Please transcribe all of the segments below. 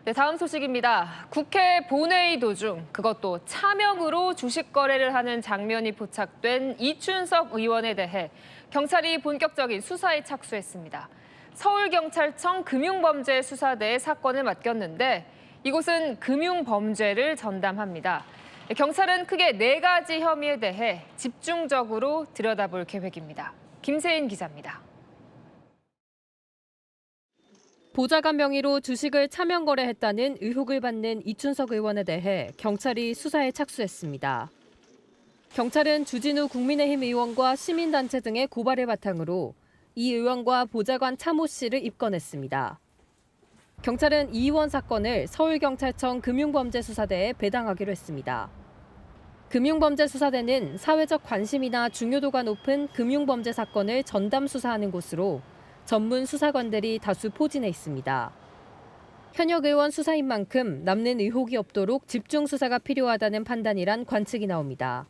네, 다음 소식입니다. 국회 본회의 도중 그것도 차명으로 주식 거래를 하는 장면이 포착된 이춘석 의원에 대해 경찰이 본격적인 수사에 착수했습니다. 서울경찰청 금융범죄수사대에 사건을 맡겼는데 이곳은 금융범죄를 전담합니다. 경찰은 크게 4가지 혐의에 대해 집중적으로 들여다볼 계획입니다. 김세인 기자입니다. 보좌관 명의로 주식을 차명 거래했다는 의혹을 받는 이춘석 의원에 대해 경찰이 수사에 착수했습니다. 경찰은 주진우 국민의힘 의원과 시민단체 등의 고발을 바탕으로 이 의원과 보좌관 차모 씨를 입건했습니다. 경찰은 이 의원 사건을 서울경찰청 금융범죄수사대에 배당하기로 했습니다. 금융범죄수사대는 사회적 관심이나 중요도가 높은 금융범죄 사건을 전담 수사하는 곳으로 전문 수사관들이 다수 포진해 있습니다. 현역 의원 수사인 만큼 남는 의혹이 없도록 집중 수사가 필요하다는 판단이란 관측이 나옵니다.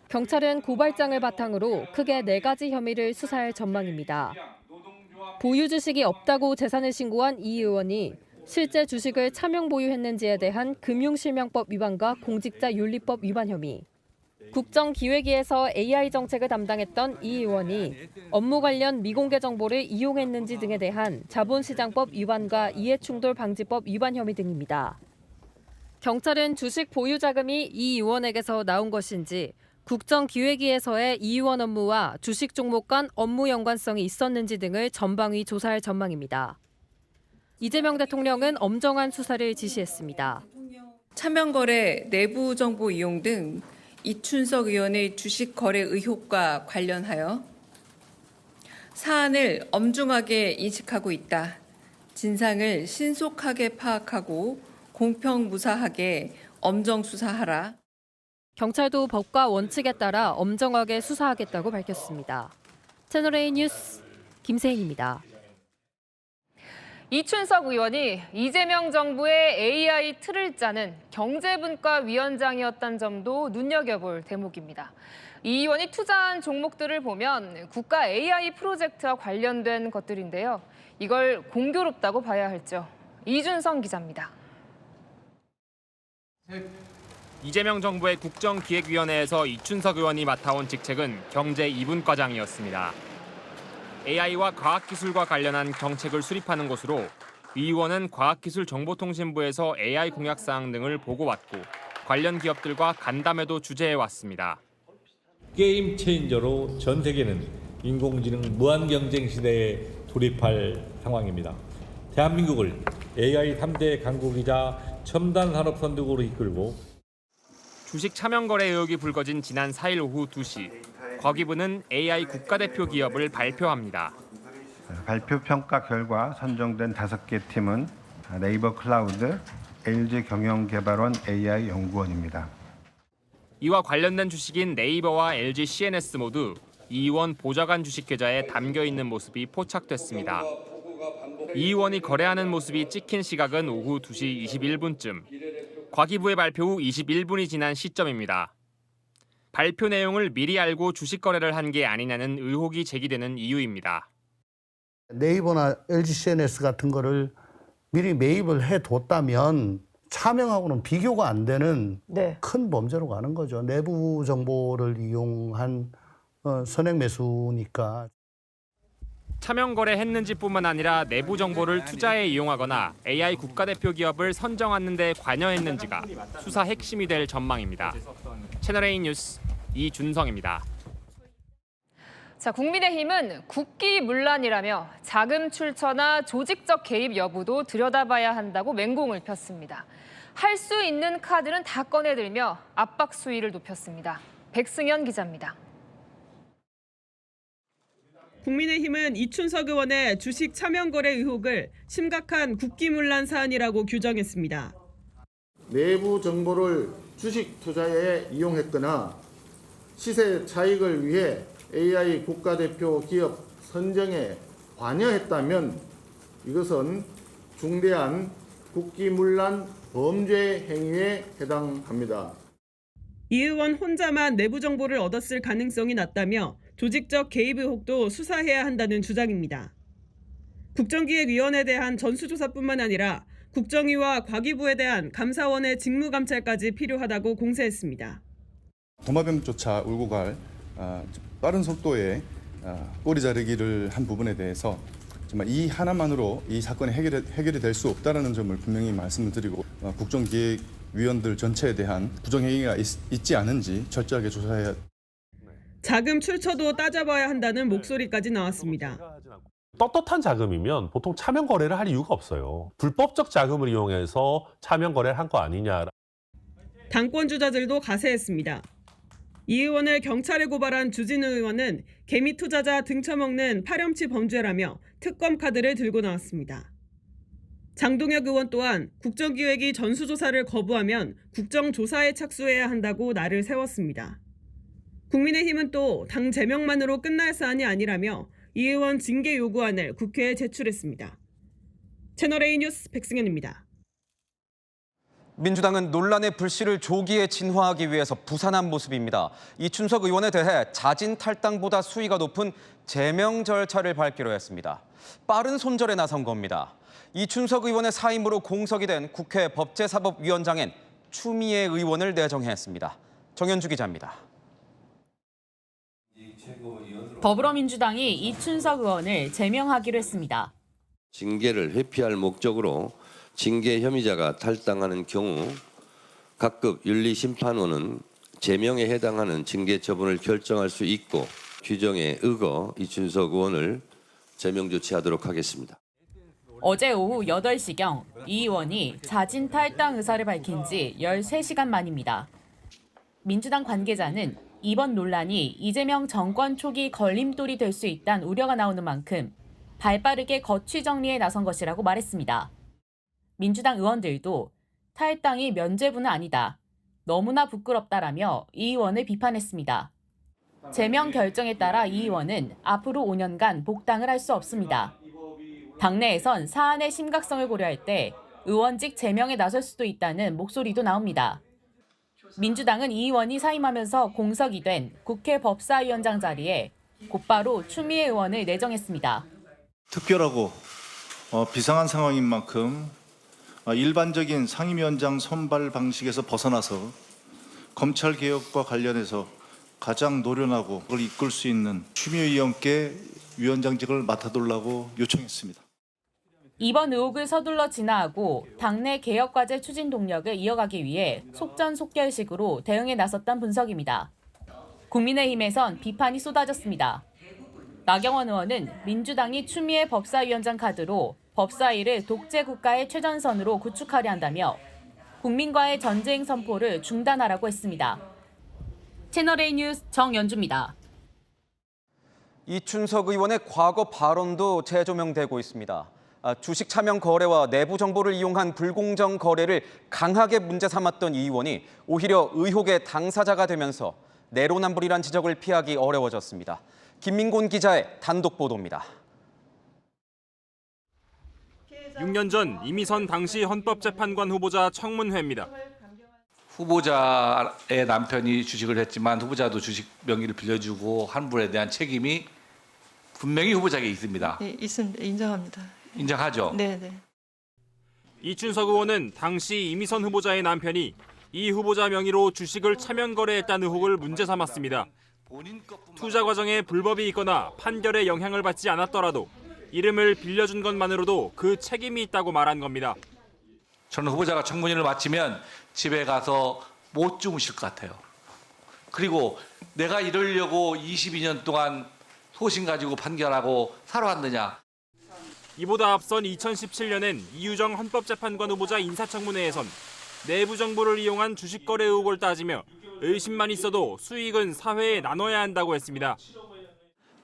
경찰은 고발장을 바탕으로 크게 4가지 혐의를 수사할 전망입니다. 보유 주식이 없다고 재산을 신고한 이 의원이 실제 주식을 차명 보유했는지에 대한 금융실명법 위반과 공직자윤리법 위반 혐의, 국정기획위에서 AI 정책을 담당했던 이 의원이 업무 관련 미공개 정보를 이용했는지 등에 대한 자본시장법 위반과 이해충돌 방지법 위반 혐의 등입니다. 경찰은 주식 보유 자금이 이 의원에게서 나온 것인지 국정기획위에서의 이 의원 업무와 주식 종목 간 업무 연관성이 있었는지 등을 전방위 조사할 전망입니다. 이재명 대통령은 엄정한 수사를 지시했습니다. 차명 거래, 내부 정보 이용 등 이춘석 의원의 주식 거래 의혹과 관련하여 사안을 엄중하게 인식하고 있다. 진상을 신속하게 파악하고 공평무사하게 엄정 수사하라. 경찰도 법과 원칙에 따라 엄정하게 수사하겠다고 밝혔습니다. 채널A 뉴스 김세인입니다. 이춘석 의원이 이재명 정부의 AI 틀을 짜는 경제분과위원장이었다는 점도 눈여겨볼 대목입니다. 이 의원이 투자한 종목들을 보면 국가 AI 프로젝트와 관련된 것들인데요. 이걸 공교롭다고 봐야 할죠. 이준성 기자입니다. 이재명 정부의 국정기획위원회에서 이춘석 의원이 맡아온 직책은 경제 2분과장이었습니다. AI와 과학기술과 관련한 정책을 수립하는 곳으로 이 의원은 과학기술정보통신부에서 AI 공약사항 등을 보고받고 관련 기업들과 간담회도 주재해왔습니다. 게임 체인저로 전 세계는 인공지능 무한 경쟁 시대에 돌입할 상황입니다. 대한민국을 AI 3대 강국이자 첨단 산업 선두국으로 이끌고 주식 차명 거래 의혹이 불거진 지난 4일 오후 2시. 과기부는 AI 국가대표 기업을 발표합니다. 발표 평가 결과 선정된 5개 팀은 네이버 클라우드, LG 경영개발원 AI 연구원입니다. 이와 관련된 주식인 네이버와 LG CNS 모두 이 의원 보좌관 주식 계좌에 담겨 있는 모습이 포착됐습니다. 이 의원이 거래하는 모습이 찍힌 시각은 오후 2시 21분쯤. 과기부의 발표 후 21분이 지난 시점입니다. 발표 내용을 미리 알고 주식 거래를 한 게 아니냐는 의혹이 제기되는 이유입니다. 네이버나 LG CNS 같은 거를 미리 매입을 해뒀다면 차명하고는 비교가 안 되는 큰 범죄로 가는 거죠. 내부 정보를 이용한 선행 매수니까. 차명 거래했는지뿐만 아니라 내부 정보를 투자에 이용하거나 AI 국가대표 기업을 선정하는 데 관여했는지가 수사 핵심이 될 전망입니다. 채널A 뉴스 이준성입니다. 자, 국민의힘은 국기문란이라며 자금 출처나 조직적 개입 여부도 들여다봐야 한다고 맹공을 폈습니다. 할 수 있는 카드는 다 꺼내들며 압박 수위를 높였습니다. 백승현 기자입니다. 국민의힘은 이춘석 의원의 주식 차명 거래 의혹을 심각한 국기문란 사안이라고 규정했습니다. 내부 정보를 주식 투자에 이용했거나 시세 차익을 위해 AI 국가대표 기업 선정에 관여했다면 이것은 중대한 국기문란 범죄 행위에 해당합니다. 이 의원 혼자만 내부 정보를 얻었을 가능성이 낮다며 조직적 개입 의혹도 수사해야 한다는 주장입니다. 국정기획위원회에 대한 전수조사뿐만 아니라 국정위와 과기부에 대한 감사원의 직무감찰까지 필요하다고 공세했습니다. 도마뱀조차 울고 갈 빠른 속도의 꼬리 자르기를 한 부분에 대해서 정말 이 하나만으로 이 사건이 해결이 될 수 없다는 점을 분명히 말씀을 드리고 국정기획위원들 전체에 대한 부정행위가 있지 않은지 철저하게 조사해야. 자금 출처도 따져봐야 한다는 목소리까지 나왔습니다. 떳떳한 자금이면 보통 차명 거래를 할 이유가 없어요. 불법적 자금을 이용해서 차명 거래를 한 거 아니냐. 당권 주자들도 가세했습니다. 이 의원을 경찰에 고발한 주진우 의원은 개미 투자자 등쳐먹는 파렴치 범죄라며 특검 카드를 들고 나왔습니다. 장동혁 의원 또한 국정기획이 전수조사를 거부하면 국정조사에 착수해야 한다고 날을 세웠습니다. 국민의힘은 또 당 제명만으로 끝날 사안이 아니라며 이 의원 징계 요구안을 국회에 제출했습니다. 채널A 뉴스 백승현입니다. 민주당은 논란의 불씨를 조기에 진화하기 위해서 부산한 모습입니다. 이춘석 의원에 대해 자진 탈당보다 수위가 높은 제명 절차를 밟기로 했습니다. 빠른 손절에 나선 겁니다. 이춘석 의원의 사임으로 공석이 된 국회 법제사법위원장엔 추미애 의원을 내정했습니다. 정현주 기자입니다. 더불어민주당이 이춘석 의원을 제명하기로 했습니다. 징계를 회피할 목적으로 징계 혐의자가 탈당하는 경우 각급 윤리심판원은 제명에 해당하는 징계 처분을 결정할 수 있고 규정에 의거 이춘석 의원을 제명 조치하도록 하겠습니다. 어제 오후 8시경 이 의원이 자진 탈당 의사를 밝힌 지 13시간 만입니다. 민주당 관계자는 이번 논란이 이재명 정권 초기 걸림돌이 될 수 있다는 우려가 나오는 만큼 발빠르게 거취 정리에 나선 것이라고 말했습니다. 민주당 의원들도 탈당이 면죄부는 아니다. 너무나 부끄럽다라며 이 의원을 비판했습니다. 제명 결정에 따라 이 의원은 앞으로 5년간 복당을 할 수 없습니다. 당내에선 사안의 심각성을 고려할 때 의원직 제명에 나설 수도 있다는 목소리도 나옵니다. 민주당은 이 의원이 사임하면서 공석이 된 국회 법사위원장 자리에 곧바로 추미애 의원을 내정했습니다. 특별하고 비상한 상황인 만큼 일반적인 상임위원장 선발 방식에서 벗어나서 검찰 개혁과 관련해서 가장 노련하고 그걸 이끌 수 있는 추미애 의원께 위원장직을 맡아달라고 요청했습니다. 이번 의혹을 서둘러 진화하고 당내 개혁과제 추진 동력을 이어가기 위해 속전속결식으로 대응에 나섰던 분석입니다. 국민의힘에선 비판이 쏟아졌습니다. 나경원 의원은 민주당이 추미애 법사위원장 카드로 법사위를 독재 국가의 최전선으로 구축하려 한다며 국민과의 전쟁 선포를 중단하라고 했습니다. 채널A 뉴스 정연주입니다. 이춘석 의원의 과거 발언도 재조명되고 있습니다. 주식 차명 거래와 내부 정보를 이용한 불공정 거래를 강하게 문제 삼았던 이 의원이 오히려 의혹의 당사자가 되면서 내로남불이란 지적을 피하기 어려워졌습니다. 김민곤 기자의 단독 보도입니다. 6년 전 이미선 당시 헌법재판관 후보자 청문회입니다. 후보자의 남편이 주식을 했지만 후보자도 주식 명의를 빌려주고 환불에 대한 책임이 분명히 후보자에게 있습니다. 네, 있습니다. 인정합니다. 인정하죠? 네. 이춘석 의원은 당시 이미선 후보자의 남편이 이 후보자 명의로 주식을 차명 거래했다는 의혹을 문제 삼았습니다. 투자 과정에 불법이 있거나 판결에 영향을 받지 않았더라도 이름을 빌려준 것만으로도 그 책임이 있다고 말한 겁니다. 저는 후보자가 청문회를 마치면 집에 가서 못 주무실 것 같아요. 그리고 내가 이러려고 22년 동안 소신 가지고 판결하고 살아왔느냐. 이보다 앞선 2017년엔 이유정 헌법재판관 후보자 인사청문회에선 내부 정보를 이용한 주식 거래 의혹을 따지며 의심만 있어도 수익은 사회에 나눠야 한다고 했습니다.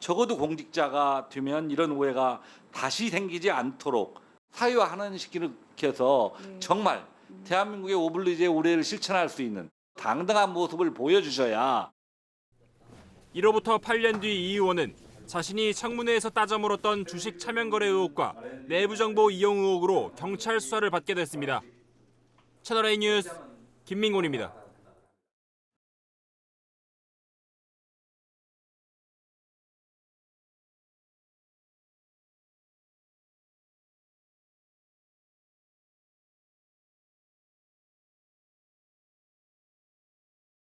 적어도 공직자가 되면 이런 오해가 다시 생기지 않도록 사회화하는 시키서 정말 대한민국의 오블리주의 우레를 실천할 수 있는 당당한 모습을 보여주셔야. 이로부터 8년 뒤 이 의원은 자신이 청문회에서 따져 물었던 주식 차명 거래 의혹과 내부 정보 이용 의혹으로 경찰 수사를 받게 됐습니다. 채널A 뉴스 김민곤입니다.